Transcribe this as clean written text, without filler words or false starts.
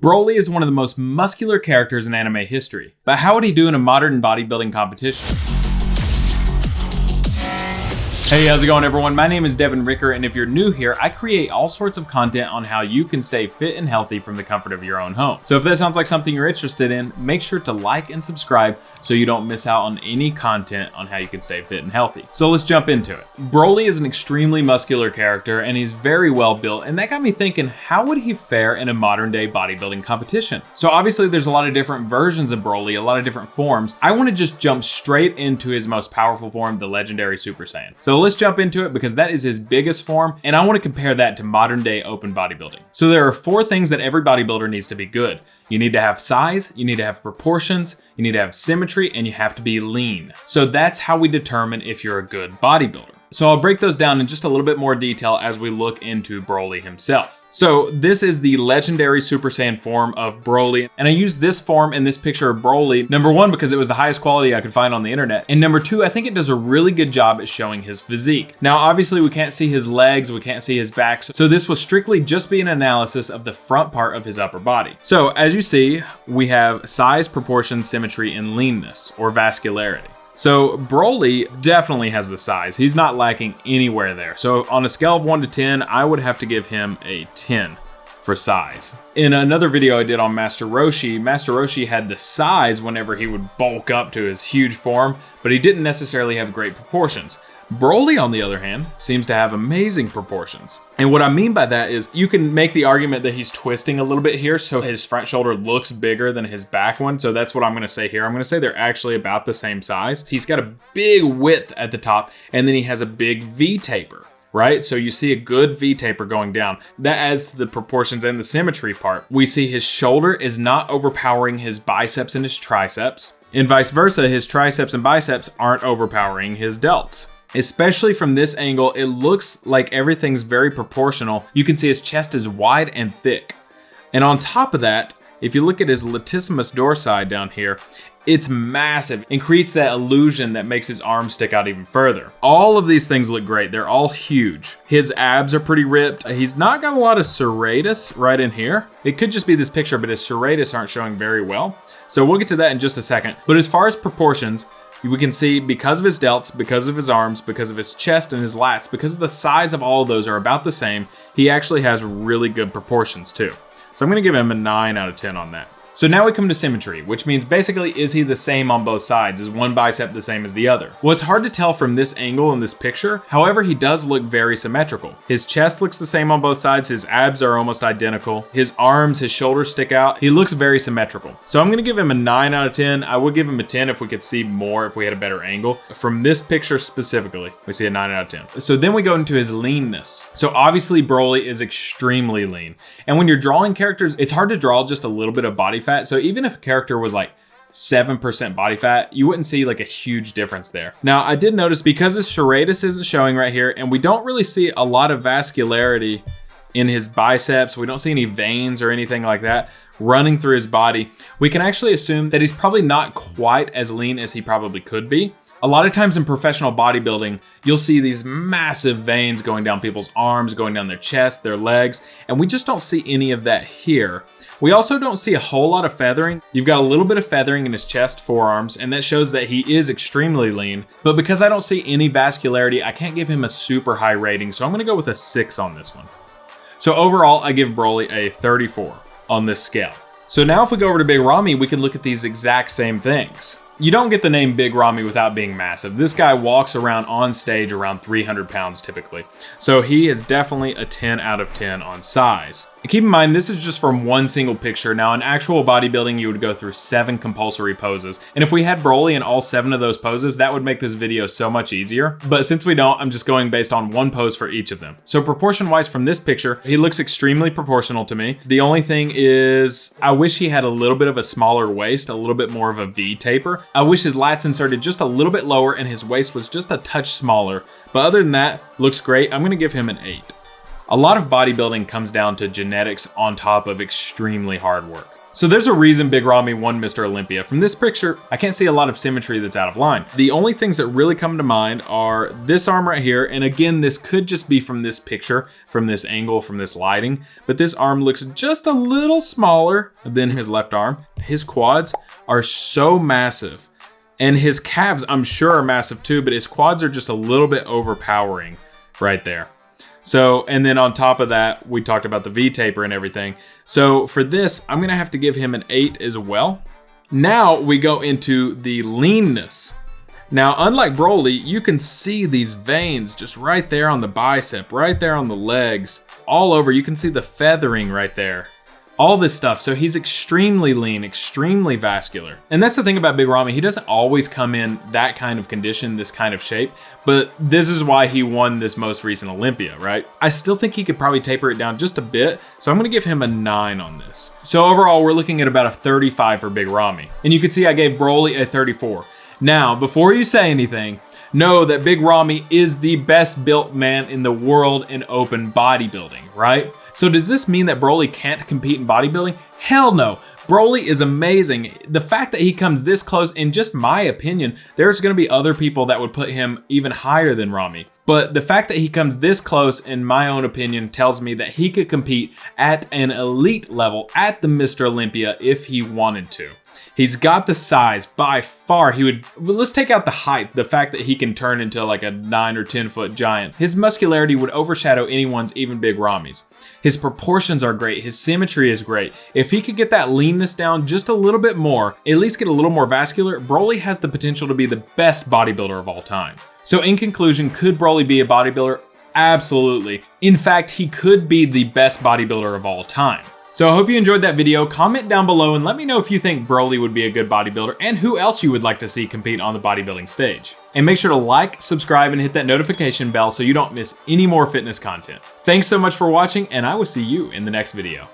Broly is one of the most muscular characters in anime history, but how would he do in a modern bodybuilding competition? Hey, how's it going everyone? My name is Devin Ricker, and if you're new here, I create all sorts of content on how you can stay fit and healthy from the comfort of your own home. So if that sounds like something you're interested in, make sure to like and subscribe so you don't miss out on any content on how you can stay fit and healthy. So let's jump into it. Broly is an extremely muscular character and he's very well built, and that got me thinking, how would he fare in a modern day bodybuilding competition? So obviously there's a lot of different versions of Broly, a lot of different forms. I want to just jump straight into his most powerful form, the Legendary Super Saiyan. So let's jump into it because that is his biggest form, and I want to compare that to modern day open bodybuilding. So there are 4 things that every bodybuilder needs to be good. You need to have size, you need to have proportions, you need to have symmetry, and you have to be lean. So that's how we determine if you're a good bodybuilder. So I'll break those down in just a little bit more detail as we look into Broly himself. So this is the Legendary Super Saiyan form of Broly, and I used this form in this picture of Broly, number 1, because it was the highest quality I could find on the internet, and number 2, I think it does a really good job at showing his physique. Now obviously we can't see his legs, we can't see his back, so this will strictly just be an analysis of the front part of his upper body. So as you see, we have size, proportion, symmetry, and leanness, or vascularity. So Broly definitely has the size. He's not lacking anywhere there. So on a scale of 1 to 10, I would have to give him a 10 for size. In another video I did on Master Roshi had the size whenever he would bulk up to his huge form, but he didn't necessarily have great proportions. Broly, on the other hand, seems to have amazing proportions. And what I mean by that is you can make the argument that he's twisting a little bit here, so his front shoulder looks bigger than his back one. So that's what I'm gonna say here. I'm gonna say they're actually about the same size. He's got a big width at the top, and then he has a big V taper, right? So you see a good V taper going down. That adds to the proportions and the symmetry part. We see his shoulder is not overpowering his biceps and his triceps, and vice versa, his triceps and biceps aren't overpowering his delts. Especially from this angle, it looks like everything's very proportional. You can see his chest is wide and thick. And on top of that, if you look at his latissimus dorsi down here, it's massive and creates that illusion that makes his arms stick out even further. All of these things look great. They're all huge. His abs are pretty ripped. He's not got a lot of serratus right in here. It could just be this picture, but his serratus aren't showing very well. So we'll get to that in just a second. But as far as proportions, we can see because of his delts, because of his arms, because of his chest and his lats, because of the size of all of those are about the same, he actually has really good proportions too. So I'm gonna give him a 9 out of 10 on that. So now we come to symmetry, which means basically, is he the same on both sides? Is one bicep the same as the other? Well, it's hard to tell from this angle in this picture. However, he does look very symmetrical. His chest looks the same on both sides. His abs are almost identical. His arms, his shoulders stick out. He looks very symmetrical. So I'm gonna give him a 9 out of 10. I would give him a 10 if we could see more, if we had a better angle. From this picture specifically, we see a 9 out of 10. So then we go into his leanness. So obviously Broly is extremely lean. And when you're drawing characters, it's hard to draw just a little bit of body fat. So even if a character was like 7% body fat, you wouldn't see like a huge difference there. Now, I did notice because his serratus isn't showing right here, and we don't really see a lot of vascularity in his biceps. We don't see any veins or anything like that running through his body. We can actually assume that he's probably not quite as lean as he probably could be. A lot of times in professional bodybuilding, you'll see these massive veins going down people's arms, going down their chest, their legs, and we just don't see any of that here. We also don't see a whole lot of feathering. You've got a little bit of feathering in his chest, forearms, and that shows that he is extremely lean. But because I don't see any vascularity, I can't give him a super high rating, so I'm gonna go with a 6 on this one. So overall, I give Broly a 34 on this scale. So now if we go over to Big Ramy, we can look at these exact same things. You don't get the name Big Ramy without being massive. This guy walks around on stage around 300 pounds typically. So he is definitely a 10 out of 10 on size. Keep in mind, this is just from one single picture. Now in actual bodybuilding, you would go through 7 compulsory poses. And if we had Broly in all 7 of those poses, that would make this video so much easier. But since we don't, I'm just going based on one pose for each of them. So proportion wise from this picture, he looks extremely proportional to me. The only thing is, I wish he had a little bit of a smaller waist, a little bit more of a V taper. I wish his lats inserted just a little bit lower and his waist was just a touch smaller. But other than that, looks great. I'm gonna give him an 8. A lot of bodybuilding comes down to genetics on top of extremely hard work. So there's a reason Big Ramy won Mr. Olympia. From this picture, I can't see a lot of symmetry that's out of line. The only things that really come to mind are this arm right here, and again, this could just be from this picture, from this angle, from this lighting, but this arm looks just a little smaller than his left arm. His quads are so massive, and his calves, I'm sure, are massive too, but his quads are just a little bit overpowering right there. So, and then on top of that, we talked about the V-taper and everything. So for this, I'm gonna have to give him an 8 as well. Now we go into the leanness. Now, unlike Broly, you can see these veins just right there on the bicep, right there on the legs, all over. You can see the feathering right there. All this stuff. So he's extremely lean, extremely vascular. And that's the thing about Big Ramy. He doesn't always come in that kind of condition, this kind of shape, but this is why he won this most recent Olympia, right? I still think he could probably taper it down just a bit, so I'm gonna give him a 9 on this. So overall, we're looking at about a 35 for Big Ramy. And you can see I gave Broly a 34. Now, before you say anything, know that Big Ramy is the best built man in the world in open bodybuilding, right? So does this mean that Broly can't compete in bodybuilding? Hell no. Broly is amazing. The fact that he comes this close, in just my opinion, there's gonna be other people that would put him even higher than Ramy. But the fact that he comes this close, in my own opinion, tells me that he could compete at an elite level at the Mr. Olympia if he wanted to. He's got the size by far. Let's take out the height, the fact that he can turn into like a 9 or 10 foot giant. His muscularity would overshadow anyone's, even Big Ramy's. His proportions are great. His symmetry is great. If he could get that leanness down just a little bit more, at least get a little more vascular, Broly has the potential to be the best bodybuilder of all time. So in conclusion, could Broly be a bodybuilder? Absolutely. In fact, he could be the best bodybuilder of all time. So I hope you enjoyed that video. Comment down below and let me know if you think Broly would be a good bodybuilder and who else you would like to see compete on the bodybuilding stage. And make sure to like, subscribe, and hit that notification bell so you don't miss any more fitness content. Thanks so much for watching, and I will see you in the next video.